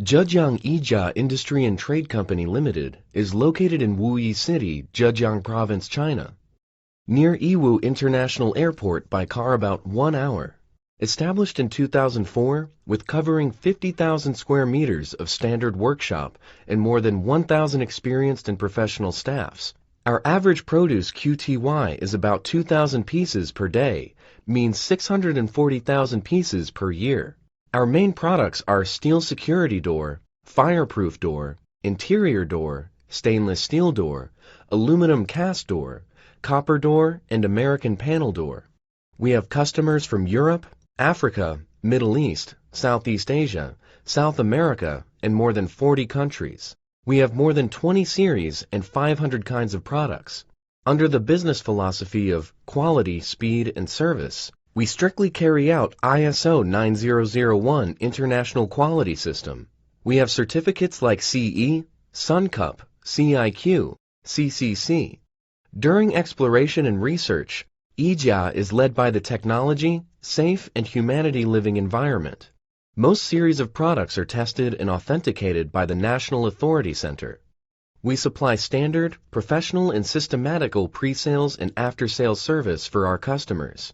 Zhejiang YIJIA Industry and Trade Company Limited is located in Wuyi City, Zhejiang Province, China, near Yiwu International Airport by car about 1 hour. Established in 2004 with covering 50,000 square meters of standard workshop and more than 1,000 experienced and professional staffs. Our average produce QTY is about 2,000 pieces per day, means 640,000 pieces per year. Our main products are steel security door, fireproof door, interior door, stainless steel door, aluminum cast door, copper door, and American panel door. We have customers from Europe, Africa, Middle East, Southeast Asia, South America, and more than 40 countries. We have more than 20 series and 500 kinds of products. Under the business philosophy of quality, speed, and service, we strictly carry out ISO 9001 International Quality System. We have certificates like CE, SunCup, CIQ, CCC. During exploration and research, YIJIA is led by the technology, safe, and humanity living environment. Most series of products are tested and authenticated by the National Authority Center. We supply standard, professional, and systematical pre-sales and after-sales service for our customers.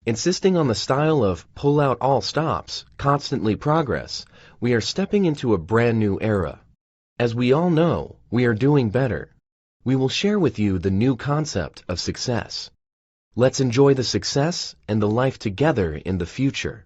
Insisting on the style of pull out all stops, constantly progress, we are stepping into a brand new era. As we all know, we are doing better. We will share with you the new concept of success. Let's enjoy the success and the life together in the future.